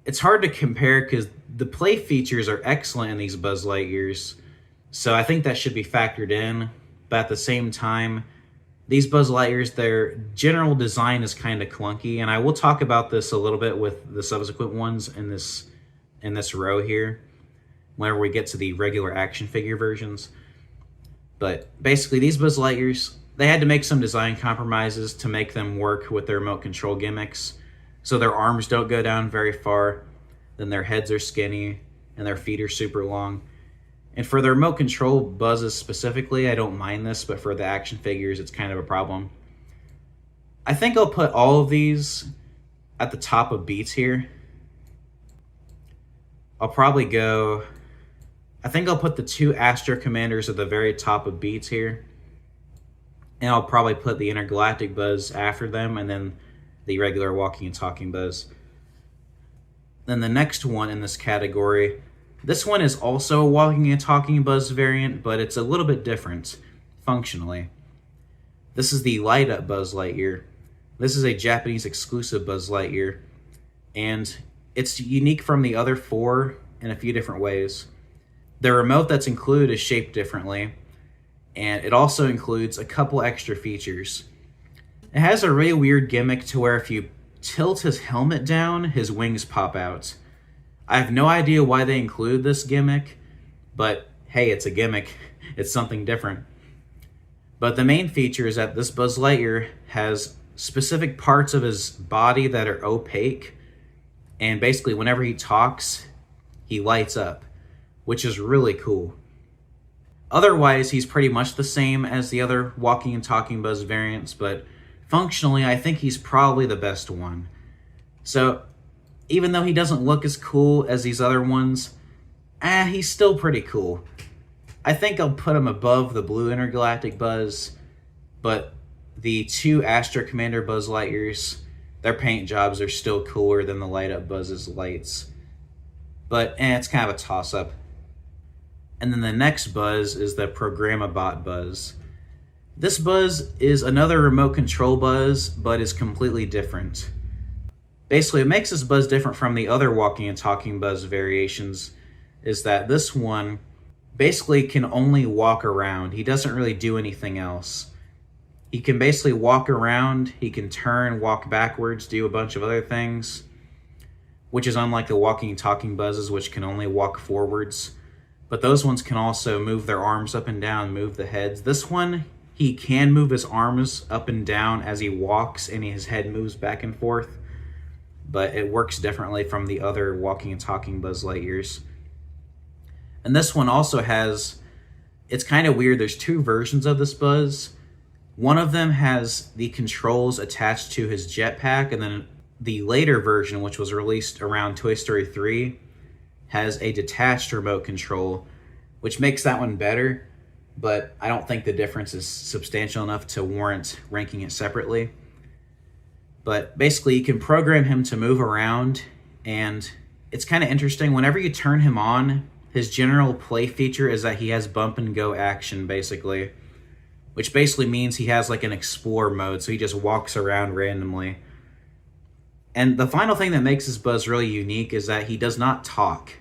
It's hard to compare because the play features are excellent in these Buzz Lightyears, so I think that should be factored in. But at the same time, these Buzz Lightyears, their general design is kind of clunky, and I will talk about this a little bit with the subsequent ones in this row here, whenever we get to the regular action figure versions. But basically, these Buzz Lightyears, they had to make some design compromises to make them work with their remote control gimmicks. So their arms don't go down very far, then their heads are skinny, and their feet are super long. And for the remote control Buzzes specifically, I don't mind this, but for the action figures, it's kind of a problem. I think I'll put all of these at the top of beats here. I'll probably go, I think I'll put the two Astro Commanders at the very top of beats here. And I'll probably put the Intergalactic Buzz after them, and then the regular walking and talking Buzz. Then the next one in this category, this one is also a walking and talking Buzz variant, but it's a little bit different functionally. This is the Light Up Buzz Lightyear. This is a Japanese exclusive Buzz Lightyear, and it's unique from the other four in a few different ways. The remote that's included is shaped differently, and it also includes a couple extra features. It has a really weird gimmick to where if you tilt his helmet down, his wings pop out. I have no idea why they include this gimmick, but hey, it's a gimmick. It's something different. But the main feature is that this Buzz Lightyear has specific parts of his body that are opaque, and basically whenever he talks, he lights up, which is really cool. Otherwise, he's pretty much the same as the other walking and talking Buzz variants, but functionally, I think he's probably the best one. So, even though he doesn't look as cool as these other ones, he's still pretty cool. I think I'll put him above the Blue Intergalactic Buzz, but the two Astro Commander Buzz Lightyears, their paint jobs are still cooler than the Light Up Buzz's lights. But it's kind of a toss-up. And then the next Buzz is the Programmabot Buzz. This Buzz is another remote control Buzz, but is completely different. Basically, what makes this Buzz different from the other walking and talking Buzz variations is that this one basically can only walk around. He doesn't really do anything else. He can basically walk around, he can turn, walk backwards, do a bunch of other things, which is unlike the walking and talking Buzzes, which can only walk forwards. But those ones can also move their arms up and down, move the heads. This one, he can move his arms up and down as he walks, and his head moves back and forth. But it works differently from the other walking and talking Buzz Lightyears. And this one also has, it's kind of weird, there's two versions of this Buzz. One of them has the controls attached to his jetpack, and then the later version, which was released around Toy Story 3, has a detached remote control, which makes that one better, but I don't think the difference is substantial enough to warrant ranking it separately. But basically, you can program him to move around, and it's kind of interesting. Whenever you turn him on, his general play feature is that he has bump and go action, basically, which basically means he has like an explore mode, so he just walks around randomly. And the final thing that makes this Buzz really unique is that he does not talk.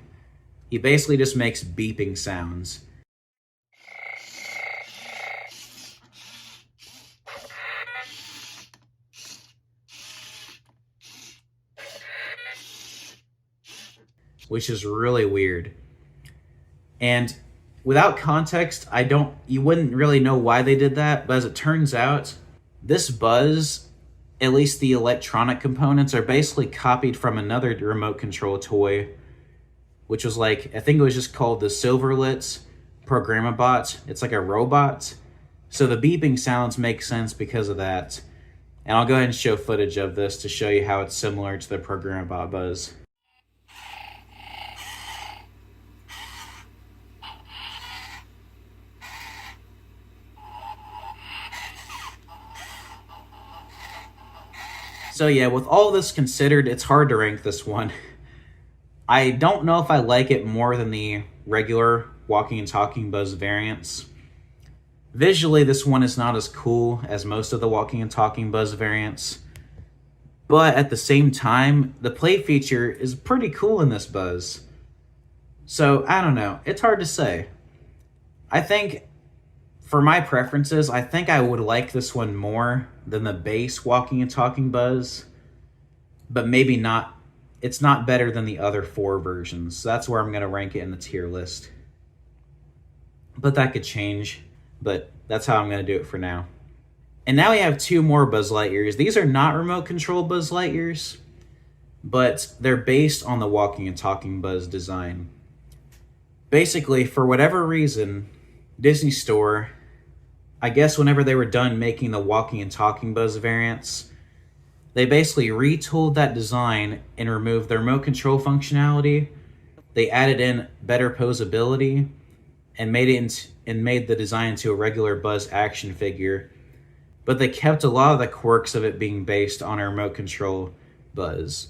He basically just makes beeping sounds. Which is really weird. And without context, you wouldn't really know why they did that, but as it turns out, this Buzz, at least the electronic components, are basically copied from another remote control toy, which was like, I think it was just called the Silverlit Programmabot. It's like a robot. So the beeping sounds make sense because of that. And I'll go ahead and show footage of this to show you how it's similar to the Programmabot Buzz. So yeah, with all this considered, it's hard to rank this one. I don't know if I like it more than the regular walking and talking Buzz variants. Visually, this one is not as cool as most of the walking and talking Buzz variants. But at the same time, the play feature is pretty cool in this Buzz. So, I don't know. It's hard to say. I think, for my preferences, I think I would like this one more than the base walking and talking Buzz. But maybe not. It's not better than the other four versions. So that's where I'm going to rank it in the tier list. But that could change. But that's how I'm going to do it for now. And now we have two more Buzz Lightyears. These are not remote control Buzz Lightyears, but they're based on the walking and talking Buzz design. Basically, for whatever reason, Disney Store, I guess whenever they were done making the walking and talking Buzz variants, they basically retooled that design and removed the remote control functionality. They added in better posability and made the design into a regular Buzz action figure. But they kept a lot of the quirks of it being based on a remote control Buzz.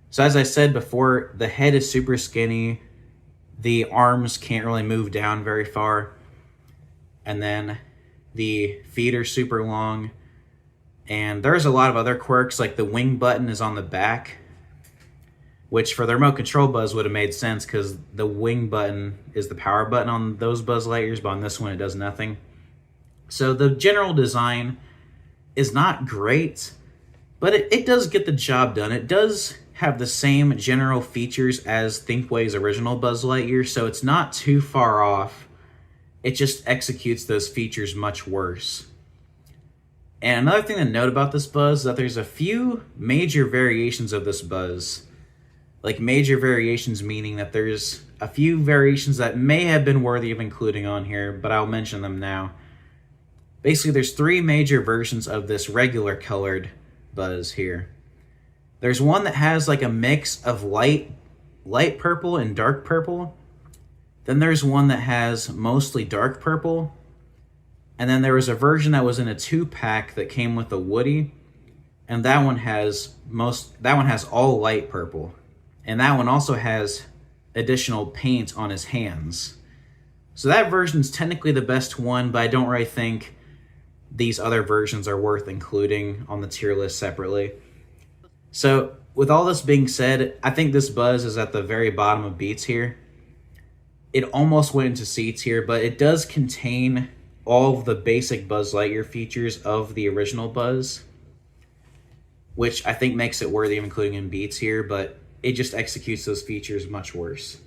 So as I said before, the head is super skinny. The arms can't really move down very far. And then the feet are super long. And there's a lot of other quirks, like the wing button is on the back, which for the remote control Buzz would have made sense because the wing button is the power button on those Buzz Lightyears, but on this one it does nothing. So the general design is not great, but it does get the job done. It does have the same general features as Thinkway's original Buzz Lightyear, so it's not too far off. it just executes those features much worse. And another thing to note about this Buzz is that there's a few major variations of this Buzz. Like major variations meaning that there's a few variations that may have been worthy of including on here, but I'll mention them now. Basically, there's 3 major versions of this regular colored Buzz here. There's one that has like a mix of light purple and dark purple. Then there's one that has mostly dark purple. And then there was a version that was in a 2-pack that came with a Woody, and that one has all light purple. And that one also has additional paint on his hands. So that version's technically the best one, but I don't really think these other versions are worth including on the tier list separately. So with all this being said, I think this Buzz is at the very bottom of B tier. It almost went into C tier, but it does contain all of the basic Buzz Lightyear features of the original Buzz, which I think makes it worthy of including in B tier, but it just executes those features much worse.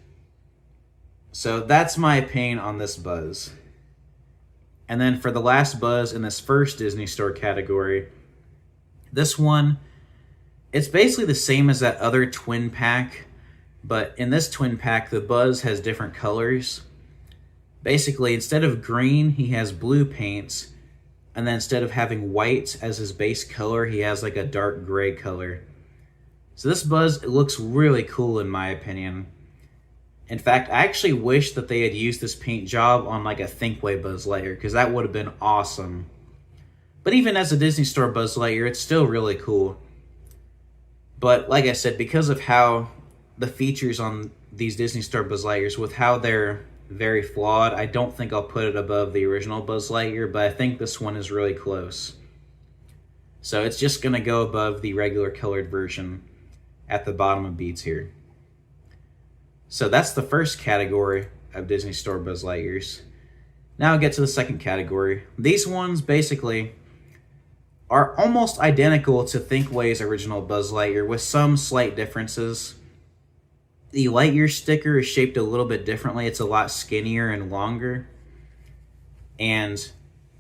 So that's my opinion on this Buzz. And then for the last Buzz in this first Disney Store category, this one, it's basically the same as that other twin pack, but in this twin pack, the Buzz has different colors. Basically, instead of green, he has blue paints, and then instead of having white as his base color, he has like a dark gray color. So this Buzz, it looks really cool in my opinion. In fact, I actually wish that they had used this paint job on like a Thinkway Buzz Lightyear, because that would have been awesome. But even as a Disney Store Buzz Lightyear, it's still really cool. But like I said, because of how the features on these Disney Store Buzz Lightyears, with how they're very flawed, I don't think I'll put it above the original Buzz Lightyear, but I think this one is really close. So it's just going to go above the regular colored version at the bottom of B tier. So that's the first category of Disney Store Buzz Lightyears. Now I'll get to the second category. These ones basically are almost identical to Thinkway's original Buzz Lightyear with some slight differences. The Lightyear sticker is shaped a little bit differently. It's a lot skinnier and longer. And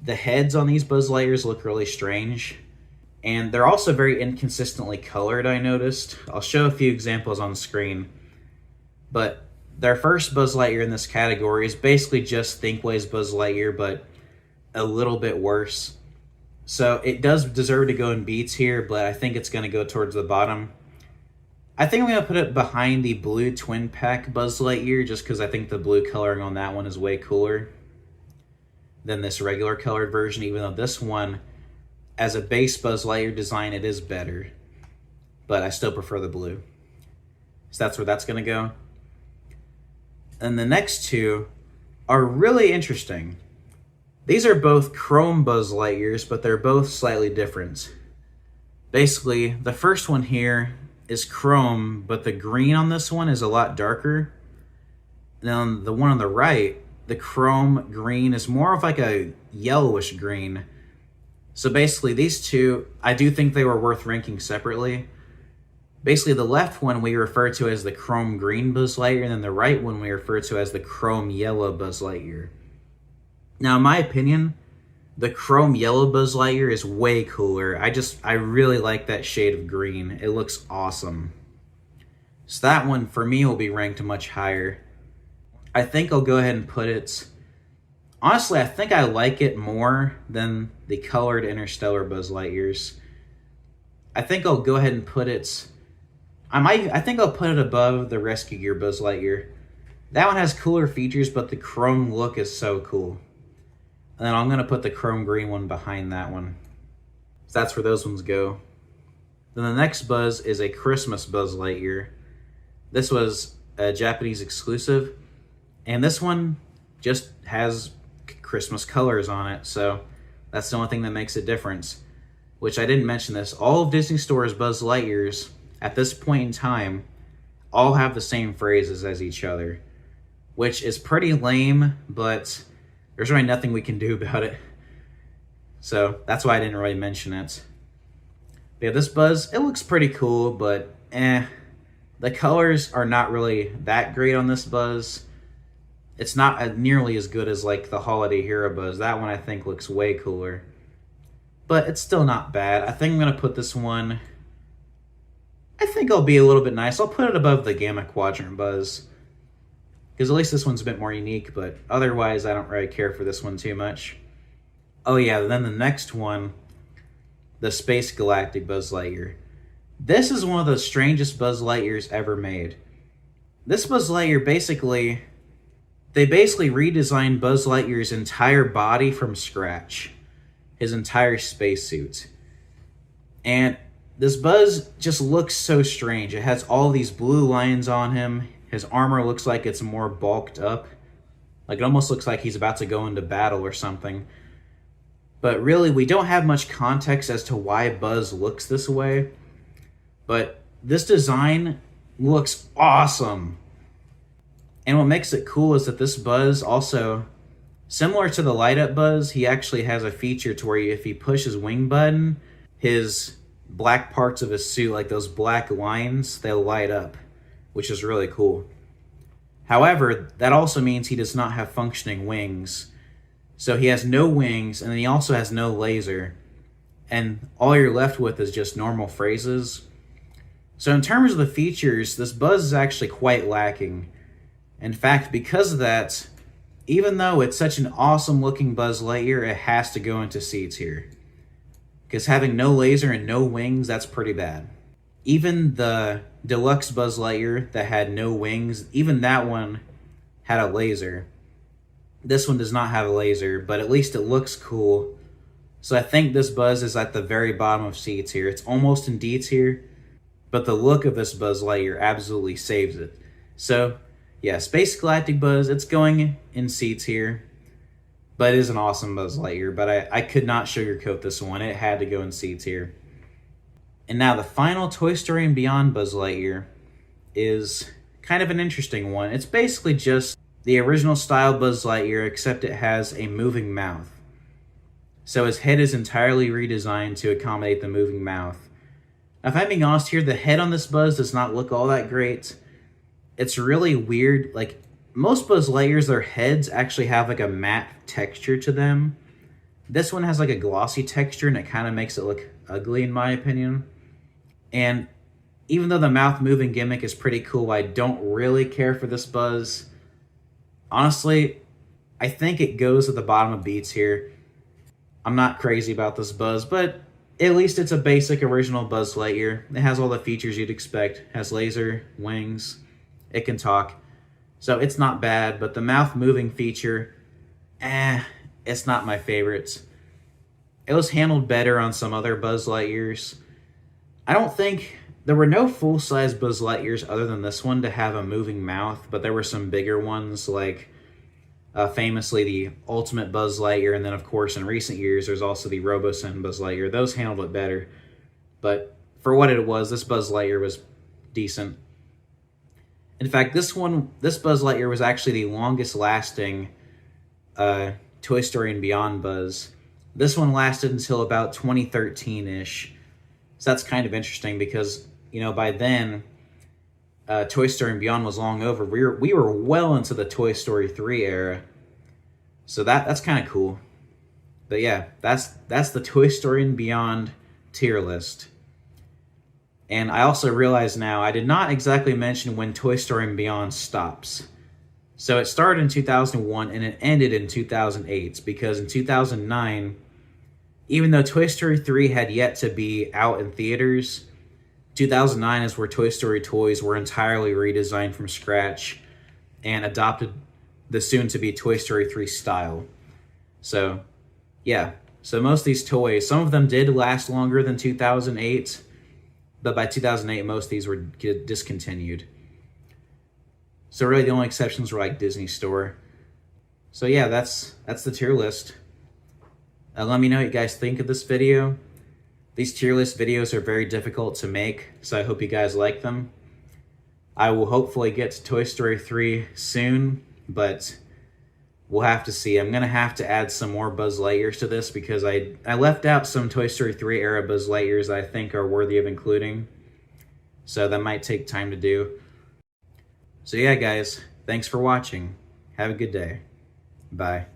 the heads on these Buzz Lightyears look really strange. And they're also very inconsistently colored, I noticed. I'll show a few examples on screen. But their first Buzz Lightyear in this category is basically just Thinkway's Buzz Lightyear, but a little bit worse. So it does deserve to go in B tier, but I think it's going to go towards the bottom. I think I'm going to put it behind the blue twin pack Buzz Lightyear, just because I think the blue coloring on that one is way cooler than this regular colored version, even though this one, as a base Buzz Lightyear design, it is better. But I still prefer the blue. So that's where that's going to go. And the next two are really interesting. These are both chrome Buzz Lightyears, but they're both slightly different. Basically, the first one here is chrome, but the green on this one is a lot darker. And then the one on the right, the chrome green, is more of like a yellowish green. So basically these two, I do think they were worth ranking separately. Basically the left one we refer to as the chrome green Buzz Lightyear, and then the right one we refer to as the chrome yellow Buzz Lightyear. Now in my opinion, the chrome yellow Buzz Lightyear is way cooler. I really like that shade of green. It looks awesome. So that one for me will be ranked much higher. I think I'll go ahead and put it... Honestly, I think I like it more than the colored Interstellar Buzz Lightyears. I think I'll go ahead and put it... I think I'll put it above the Rescue Gear Buzz Lightyear. That one has cooler features, but the chrome look is so cool. And then I'm going to put the chrome green one behind that one. So that's where those ones go. Then the next Buzz is a Christmas Buzz Lightyear. This was a Japanese exclusive. And this one just has Christmas colors on it. So that's the only thing that makes a difference. Which I didn't mention this. All of Disney Store's Buzz Lightyears, at this point in time, all have the same phrases as each other. Which is pretty lame, but... there's really nothing we can do about it. So that's why I didn't really mention it. But yeah, this Buzz, it looks pretty cool, but The colors are not really that great on this Buzz. It's not nearly as good as like the Holiday Hero Buzz. That one I think looks way cooler. But it's still not bad. I think I'm going to put this one... I think I'll be a little bit nice. I'll put it above the Gamma Quadrant Buzz. Because at least this one's a bit more unique, but otherwise I don't really care for this one too much. Oh yeah, then the next one, the Space Galactic Buzz Lightyear. This is one of the strangest Buzz Lightyears ever made. This Buzz Lightyear they basically redesigned Buzz Lightyear's entire body from scratch. His entire spacesuit. And this Buzz just looks so strange. It has all these blue lines on him. His armor looks like it's more bulked up. Like it almost looks like he's about to go into battle or something. But really, we don't have much context as to why Buzz looks this way. But this design looks awesome. And what makes it cool is that this Buzz also, similar to the Light Up Buzz, he actually has a feature to where if he pushes wing button, his black parts of his suit, like those black lines, they'll light up, which is really cool. However, that also means he does not have functioning wings. So he has no wings, and then he also has no laser. And all you're left with is just normal phrases. So in terms of the features, this Buzz is actually quite lacking. In fact, because of that, even though it's such an awesome looking Buzz Lightyear, it has to go into C tier. Because having no laser and no wings, that's pretty bad. Even the deluxe Buzz Lightyear that had no wings, even that one had a laser. This one does not have a laser, but at least it looks cool. So I think this Buzz is at the very bottom of C tier. It's almost in D tier, but the look of this Buzz Lightyear absolutely saves it. So yeah, Space Galactic Buzz, it's going in C tier, but it is an awesome Buzz Lightyear, but I could not sugarcoat this one. It had to go in C tier. And now the final Toy Story and Beyond Buzz Lightyear is kind of an interesting one. It's basically just the original style Buzz Lightyear, except it has a moving mouth. So his head is entirely redesigned to accommodate the moving mouth. Now, if I'm being honest here, the head on this Buzz does not look all that great. It's really weird. Like, most Buzz Lightyears, their heads actually have like a matte texture to them. This one has like a glossy texture, and it kind of makes it look ugly in my opinion. And even though the mouth moving gimmick is pretty cool, I don't really care for this Buzz. Honestly, I think it goes at the bottom of B tier. I'm not crazy about this Buzz, but at least it's a basic original Buzz Lightyear. It has all the features you'd expect. It has laser, wings, it can talk. So it's not bad, but the mouth moving feature, it's not my favorite. It was handled better on some other Buzz Lightyears. I don't think there were no full-size Buzz Lightyears other than this one to have a moving mouth, but there were some bigger ones, like famously the Ultimate Buzz Lightyear, and then of course in recent years there's also the RoboSen Buzz Lightyear. Those handled it better, but for what it was, this Buzz Lightyear was decent. In fact, this Buzz Lightyear was actually the longest lasting Toy Story and Beyond Buzz. This one lasted until about 2013-ish. So that's kind of interesting because, you know, by then, Toy Story and Beyond was long over. We were well into the Toy Story 3 era. So that's kind of cool. But yeah, that's the Toy Story and Beyond tier list. And I also realize now, I did not exactly mention when Toy Story and Beyond stops. So it started in 2001 and it ended in 2008, because in 2009, even though Toy Story 3 had yet to be out in theaters, 2009 is where Toy Story toys were entirely redesigned from scratch and adopted the soon-to-be Toy Story 3 style. So, yeah. So most of these toys, some of them did last longer than 2008, but by 2008, most of these were discontinued. So really the only exceptions were like Disney Store. So yeah, that's the tier list. Let me know what you guys think of this video. These tier list videos are very difficult to make, so I hope you guys like them. I will hopefully get to Toy Story 3 soon, but we'll have to see. I'm going to have to add some more Buzz Lightyears to this because I left out some Toy Story 3 era Buzz Lightyears that I think are worthy of including. So that might take time to do. So yeah, guys, thanks for watching. Have a good day. Bye.